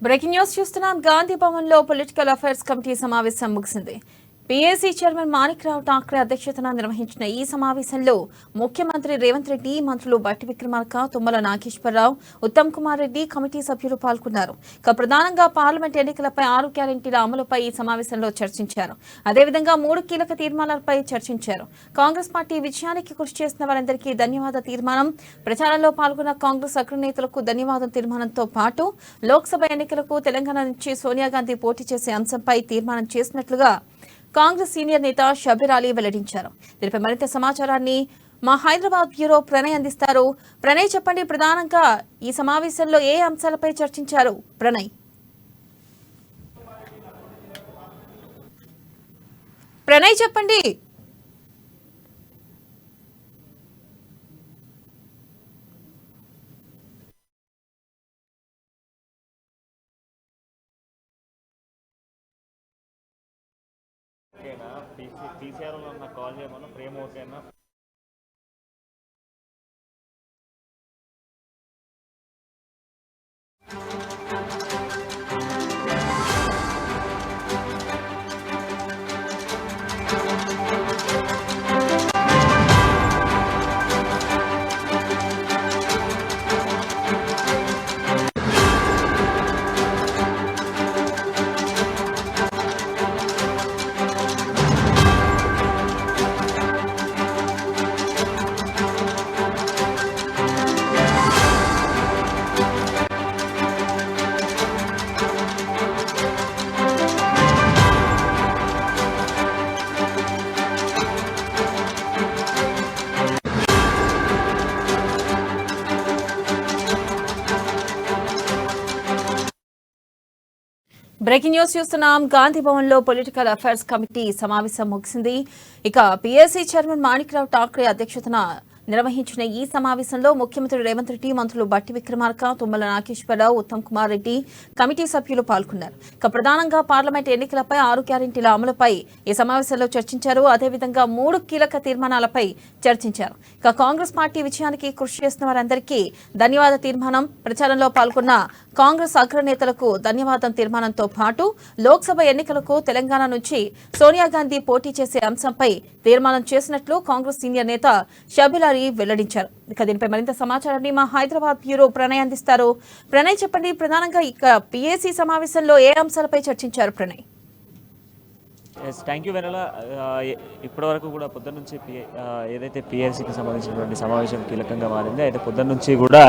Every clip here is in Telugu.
బ్రేకింగ్ న్యూస్ చూస్తున్నాం. గాంధీ భవన్ లో పొలిటికల్ అఫైర్స్ కమిటీ సమావేశం ముగిసింది. పీఏసీ చైర్మన్ మాణిక్రావు ఠాక్రే అధ్యక్షతన నిర్వహించిన ఈ సమావేశంలో ముఖ్యమంత్రి రేవంత్ రెడ్డి, మంత్రులు బట్టి విక్రమార్క, తుమ్మల నాగేశ్వరరావు, ఉత్తమ్ కుమార్ రెడ్డి, కమిటీ సభ్యులు పాల్గొన్నారు. ప్రధానంగా పార్లమెంట్ ఎన్నికలపై 6 గ్యారెంటీల అమలుపై ఈ సమావేశంలో చర్చించారు. అదేవిధంగా 3 కీలక తీర్మానాలపై చర్చించారు. కాంగ్రెస్ పార్టీ విజయానికి కృషి చేసిన వారందరికీ ధన్యవాద తీర్మానం, ప్రచారంలో పాల్గొన్న కాంగ్రెస్ అగ్రనేతలకు ధన్యవాదం తీర్మానంతో పాటు లోక్సభ ఎన్నికలకు తెలంగాణ నుంచి సోనియా గాంధీ పోటీ చేసే అంశంపై తీర్మానం చేసినట్లుగా కాంగ్రెస్ సీనియర్ నేత షబీర్ అలీ వెల్లడించారు. దీనిపై మరింత సమాచారాన్ని మా హైదరాబాద్ బ్యూరో ప్రణయ్ అందిస్తారు. ప్రణయ్, చెప్పండి, ప్రధానంగా ఈ సమావేశంలో ఏ అంశాలపై చర్చించారు? ప్రణయ్ చెప్పండి. ఓకేనా? పీసీఆర్ అన్న కాల్ చేయమన్నా ప్రేమ ఓకేనా? బ్రేకింగ్ న్యూస్ చూస్తున్నాం. గాంధీ భవన్ లో పొలిటికల్ అఫైర్స్ కమిటీ సమావేశం ముగిసింది. పీఏసీ చైర్మన్ మాణిక్రావు ఠాక్రే అధ్యక్షతన నిర్వహించిన ఈ సమావేశంలో ముఖ్యమంత్రి రేవంత్ రెడ్డి, మంత్రులు బట్టి విక్రమార్క, తుమ్మల నాగేశ్వరరావు, ఉత్తమ్ కుమార్ రెడ్డి, కమిటీ సభ్యులు పాల్గొన్నారు. ప్రధానంగా పార్లమెంట్ ఎన్నికలపై 6 గ్యారెంటీల అమలుపై ఈ సమావేశంలో చర్చించారు. అదేవిధంగా 3 కీలక తీర్మానాలపై చర్చించారు. కాంగ్రెస్ పార్టీ విజయానికి కృషి చేసిన వారందరికీ ధన్యవాద తీర్మానం, ప్రచారంలో పాల్గొన్న కాంగ్రెస్ అగ్రనేతలకు ధన్యవాదం తీర్మానంతో పాటు లోక్సభ ఎన్నికలకు తెలంగాణ నుంచి సోనియా గాంధీ పోటీ చేసే అంశంపై తీర్మానం చేసినట్లు కాంగ్రెస్ సీనియర్ నేత షబీర్ అలీ వెల్లడించారు. దీనిపై మరింత సమాచారాన్ని మా హైదరాబాద్ బ్యూరో ప్రణయ్ అందిస్తారు. ప్రణయ్ చెప్పండి, ప్రధానంగా పీఏసీ సమావేశంలో ఏ అంశాలపై చర్చించారు? ప్రణయ్. Thank you వెనల. ఇప్పటివరకు కూడా పొద్దున్న నుంచి ఏదైతే పిఎస్సికి సంబంధించినటువంటి సమావేశం కీలకంగా మారింది. అయితే పొద్దున్న నుంచి కూడా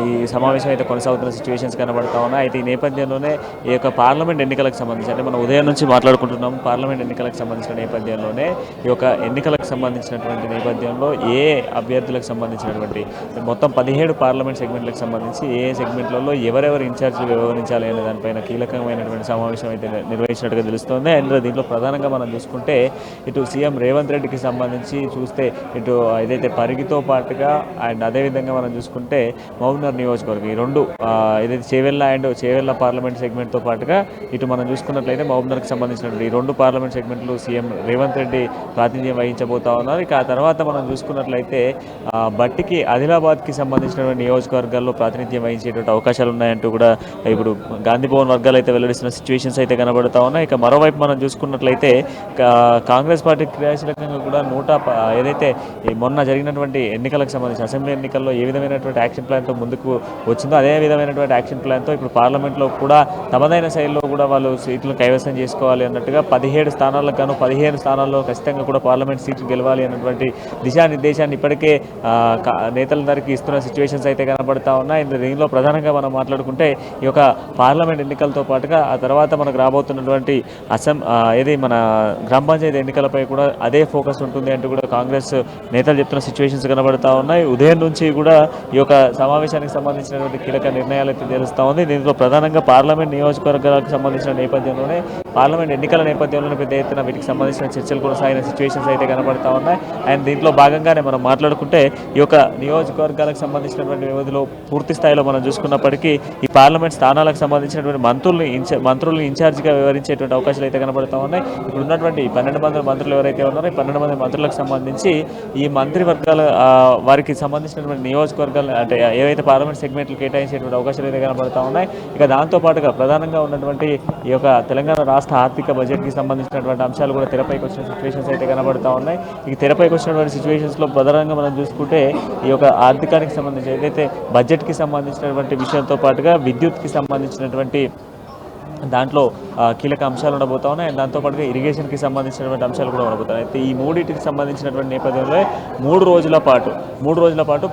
ఈ సమావేశం అయితే కొనసాగుతున్న సిచ్యువేషన్స్ కనబడతా ఉన్నాయి. అయితే ఈ నేపథ్యంలోనే ఈ యొక్క పార్లమెంట్ ఎన్నికలకు సంబంధించి, అంటే మనం ఉదయం నుంచి మాట్లాడుకుంటున్నాం, పార్లమెంట్ ఎన్నికలకు సంబంధించిన నేపథ్యంలోనే ఈ యొక్క ఎన్నికలకు సంబంధించినటువంటి నేపథ్యంలో ఏ అభ్యర్థులకు సంబంధించినటువంటి మొత్తం 17 పార్లమెంట్ సెగ్మెంట్లకు సంబంధించి ఏ సెగ్మెంట్లలో ఎవరెవరు ఇన్ఛార్జీలు వ్యవహరించాలి అనే దానిపైన కీలకమైనటువంటి సమావేశం అయితే నిర్వహించినట్టుగా తెలుస్తోంది. అండ్ దీంట్లో ప్రధానంగా మనం చూసుకుంటే ఇటు సీఎం రేవంత్ రెడ్డికి సంబంధించి చూస్తే ఇటు ఏదైతే పరిగితో పాటుగా అండ్ అదేవిధంగా మనం చూసుకుంటే మహబూబ్నగర్ నియోజకవర్గం, ఈ రెండు ఏదైతే చేవెళ్ళ పార్లమెంట్ సెగ్మెంట్తో పాటుగా ఇటు మనం చూసుకున్నట్లయితే మహబూబ్నగర్కి సంబంధించినటువంటి ఈ 2 పార్లమెంట్ సెగ్మెంట్లు సీఎం రేవంత్ రెడ్డి ప్రాతినిధ్యం వహించబోతా ఉన్నారు. ఇక ఆ తర్వాత మనం చూసుకున్నట్లయితే బట్టికి ఆదిలాబాద్కి సంబంధించినటువంటి నియోజకవర్గాల్లో ప్రాతినిధ్యం వహించేటువంటి అవకాశాలు ఉన్నాయంటూ కూడా ఇప్పుడు గాంధీ భవన్ వర్గాలు అయితే వెల్లడిస్తున్న సిచ్యువేషన్స్ అయితే కనబడతా ఉన్నాయి. ఇక మరోవైపు మనం చూసుకున్నట్లయితే కాంగ్రెస్ పార్టీ క్రియాశీలకంగా కూడా ఏదైతే మొన్న జరిగినటువంటి ఎన్నికలకు సంబంధించి అసెంబ్లీ ఎన్నికల్లో ఏ విధమైనటువంటి యాక్షన్ ప్లాన్తో ముందుకు వచ్చిందో అదే విధమైనటువంటి యాక్షన్ ప్లాన్తో ఇప్పుడు పార్లమెంట్లో కూడా తమదైన శైలిలో కూడా వాళ్ళు సీట్లను కైవసం చేసుకోవాలి అన్నట్టుగా 17 స్థానాలకు గాను 15 స్థానాల్లో ఖచ్చితంగా కూడా పార్లమెంట్ సీట్లు గెలవాలి అన్నటువంటి దిశానిర్దేశాన్ని ఇప్పటికే నేతలందరికీ ఇస్తున్న సిచ్యువేషన్స్ అయితే కనబడతా ఉన్నాయి. దీనిలో ప్రధానంగా మనం మాట్లాడుకుంటే ఈ యొక్క పార్లమెంట్ ఎన్నికలతో పాటుగా ఆ తర్వాత మనకు రాబోతున్నటువంటి ఏది మన గ్రామ పంచాయతీ ఎన్నికలపై కూడా అదే ఫోకస్ ఉంటుంది అంటూ కూడా కాంగ్రెస్ నేతలు చెప్తున్న సిచ్యువేషన్స్ కనబడతా ఉన్నాయి. ఉదయం నుంచి కూడా ఈ యొక్క సమావేశానికి సంబంధించినటువంటి కీలక నిర్ణయాలు అయితే తెలుస్తూ ఉంది. దీంట్లో ప్రధానంగా పార్లమెంట్ నియోజకవర్గాలకు సంబంధించిన నేపథ్యంలోనే, పార్లమెంట్ ఎన్నికల నేపథ్యంలోనే పెద్ద ఎత్తున వీటికి సంబంధించిన చర్చలు కొనసాగిన సిచ్యువేషన్స్ అయితే కనబడతా ఉన్నాయి. అండ్ దీంట్లో భాగంగానే మనం మాట్లాడుకుంటే ఈ యొక్క నియోజకవర్గాలకు సంబంధించినటువంటి వ్యవధిలో పూర్తి స్థాయిలో మనం చూసుకున్నప్పటికీ ఈ పార్లమెంట్ స్థానాలకు సంబంధించినటువంటి మంత్రుల్ని ఇన్ఛార్జిగా వ్యవహరించేటువంటి అవకాశాలు అయితే కనబడతా ఉన్నాయి. ఉన్నాయి. ఇప్పుడు ఉన్నటువంటి 12 మంది మంత్రులు ఎవరైతే ఉన్నారో ఈ 12 మంది మంత్రులకు సంబంధించి ఈ మంత్రివర్గాల వారికి సంబంధించినటువంటి నియోజకవర్గాలు అంటే ఏవైతే పార్లమెంట్ సెగ్మెంట్లు కేటాయించేటువంటి అవకాశాలు అయితే కనబడతా ఉన్నాయి. ఇక దాంతోపాటుగా ప్రధానంగా ఉన్నటువంటి ఈ యొక్క తెలంగాణ రాష్ట్ర ఆర్థిక బడ్జెట్కి సంబంధించినటువంటి అంశాలు కూడా తెరపైకి వచ్చిన సిచ్యువేషన్స్ అయితే కనబడతా ఉన్నాయి. ఈ తెరపైకి వచ్చినటువంటి సిచ్యువేషన్స్లో ప్రధానంగా మనం చూసుకుంటే ఈ యొక్క ఆర్థికానికి సంబంధించి ఏదైతే బడ్జెట్కి సంబంధించినటువంటి విషయంతో పాటుగా విద్యుత్కి సంబంధించినటువంటి దాంట్లో కీలక అంశాలు ఉండబోతా ఉన్నాయి. దాంతోపాటుగా ఇరిగేషన్కి సంబంధించినటువంటి అంశాలు కూడా ఉండబోతున్నాయి. అయితే ఈ మూడింటికి సంబంధించినటువంటి నేపథ్యంలో 3 రోజుల పాటు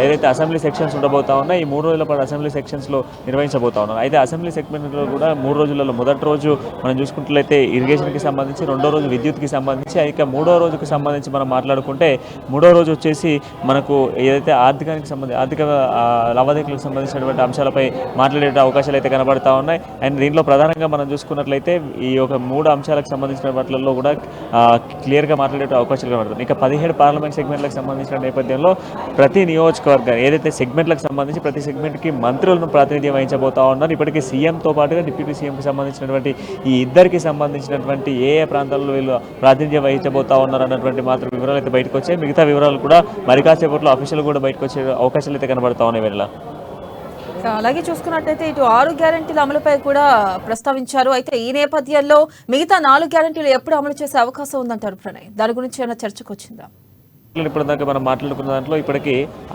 ఏదైతే అసెంబ్లీ సెక్షన్స్ ఉండబోతా ఉన్నాయి ఈ 3 రోజుల పాటు అసెంబ్లీ సెక్షన్స్లో నిర్వహించబోతా ఉన్నారు. అయితే అసెంబ్లీ సెగ్మెంట్లో కూడా 3 రోజులలో మొదటి రోజు మనం చూసుకున్నట్లయితే ఇరిగేషన్కి సంబంధించి, రెండో రోజు విద్యుత్కి సంబంధించి, ఇక 3వ రోజుకి సంబంధించి మనం మాట్లాడుకుంటే 3వ రోజు వచ్చేసి మనకు ఏదైతే ఆర్థిక లావాదేవీలకు సంబంధించినటువంటి అంశాలపై మాట్లాడే అవకాశాలు అయితే కనబడతా ఉన్నాయి. అండ్ దీంట్లో ప్రధానంగా మనం చూసుకున్నట్లయితే ఈ యొక్క 3 అంశాలకు సంబంధించిన వాటిల్లో కూడా క్లియర్గా మాట్లాడే అవకాశాలు కనబడుతుంది. ఇక 17 పార్లమెంట్ సెగ్మెంట్లకు సంబంధించిన నేపథ్యంలో ప్రతి నియోజకవర్గం ఏదైతే సెగ్మెంట్లకు సంబంధించి ప్రతి సెగ్మెంట్కి మంత్రులను ప్రాతినిధ్యం వహించబోతా ఉన్నారు. ఇప్పటికీ సీఎంతో పాటుగా డిప్యూటీ సీఎంకి సంబంధించినటువంటి ఈ ఇద్దరికి సంబంధించినటువంటి ఏ ప్రాంతాల్లో వీళ్ళు ప్రాతినిధ్యం వహించబోతా ఉన్నారు అన్నటువంటి మాత్రం వివరాలు అయితే బయటకు వచ్చాయి. మిగతా వివరాలు కూడా మరి కాసేపట్లో అఫీషియల్ కూడా బయటకు వచ్చే అవకాశాలు అయితే కనబడతా ఉన్నాయి. వీళ్ళ అలాగే చూసుకున్నట్టయితే ఇటు 6 గ్యారెంటీల అమలుపై కూడా ప్రస్తావించారు. అయితే ఈ నేపథ్యంలో మిగతా 4 గ్యారెంటీలు ఎప్పుడు అమలు చేసే అవకాశం ఉందంటారు ప్రణయ్? దాని గురించి ఏమైనా చర్చకు వచ్చిందా? ఇప్పటిదాకా మనం మాట్లాడుకున్న దాంట్లో ఇప్పటికీ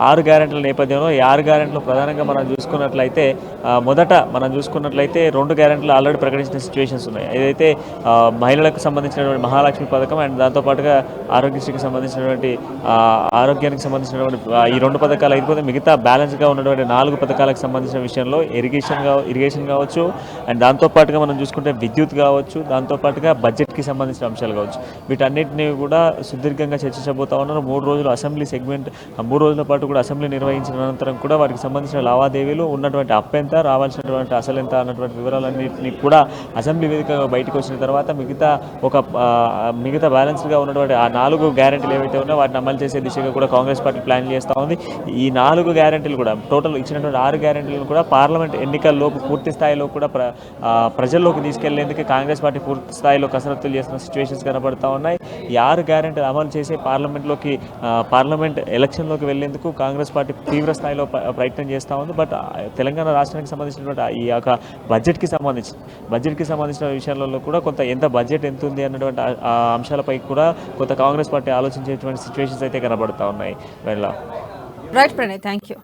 6 గ్యారెంటీల నేపథ్యంలో ఈ 6 గ్యారెంటీలు ప్రధానంగా మనం చూసుకున్నట్లయితే మొదట మనం చూసుకున్నట్లయితే 2 గ్యారెంటీలు ఆల్రెడీ ప్రకటించిన సిచ్యువేషన్స్ ఉన్నాయి. ఏదైతే మహిళలకు సంబంధించినటువంటి మహాలక్ష్మి పథకం అండ్ దాంతోపాటుగా ఆరోగ్యశ్రీకి సంబంధించినటువంటి ఆరోగ్యానికి సంబంధించినటువంటి ఈ 2 పథకాలు అయిపోతే మిగతా బ్యాలెన్స్గా ఉన్నటువంటి 4 పథకాలకు సంబంధించిన విషయంలో ఇరిగేషన్ కావచ్చు అండ్ దాంతోపాటుగా మనం చూసుకుంటే విద్యుత్ కావచ్చు, దాంతోపాటుగా బడ్జెట్కి సంబంధించిన అంశాలు కావచ్చు, వీటన్నిటిని కూడా సుదీర్ఘంగా చర్చించబోతా ఉన్నారు. 3 రోజులు అసెంబ్లీ సెగ్మెంట్ 3 రోజుల పాటు కూడా అసెంబ్లీ నిర్వహించిన అనంతరం కూడా వారికి సంబంధించిన లావాదేవీలు ఉన్నటువంటి ఎంత రావాల్సినటువంటి అసలు ఎంత అన్నటువంటి వివరాలన్నింటినీ కూడా అసెంబ్లీ వేదికగా బయటకు వచ్చిన తర్వాత మిగతా బ్యాలెన్స్గా ఉన్నటువంటి ఆ 4 గ్యారెంటీలు ఏవైతే ఉన్నాయో వాటిని అమలు చేసే దిశగా కూడా కాంగ్రెస్ పార్టీ ప్లాన్ చేస్తూ ఉంది. ఈ 4 గ్యారెంటీలు కూడా టోటల్ ఇచ్చినటువంటి 6 గ్యారెంటీలను కూడా పార్లమెంట్ ఎన్నికల్లోపు పూర్తి స్థాయిలో కూడా ప్రజల్లోకి తీసుకెళ్లేందుకు కాంగ్రెస్ పార్టీ పూర్తి స్థాయిలో కసరత్తులు చేస్తున్న సిచ్యువేషన్స్ కనబడతా ఉన్నాయి. ఈ 6 గ్యారెంటీలు అమలు చేసే పార్లమెంట్ ఎలక్షన్లోకి వెళ్లేందుకు కాంగ్రెస్ పార్టీ తీవ్ర స్థాయిలో ప్రయత్నం చేస్తూ ఉంది. బట్ తెలంగాణ రాష్ట్రానికి సంబంధించినటువంటి ఈ యొక్క బడ్జెట్కి సంబంధించిన విషయాలలో కూడా ఎంత బడ్జెట్ ఎంత ఉంది అన్నటువంటి అంశాలపై కూడా కొంత కాంగ్రెస్ పార్టీ ఆలోచించేటువంటి సిచ్యువేషన్స్ అయితే కనబడతా ఉన్నాయి. Right Pranay, thank you.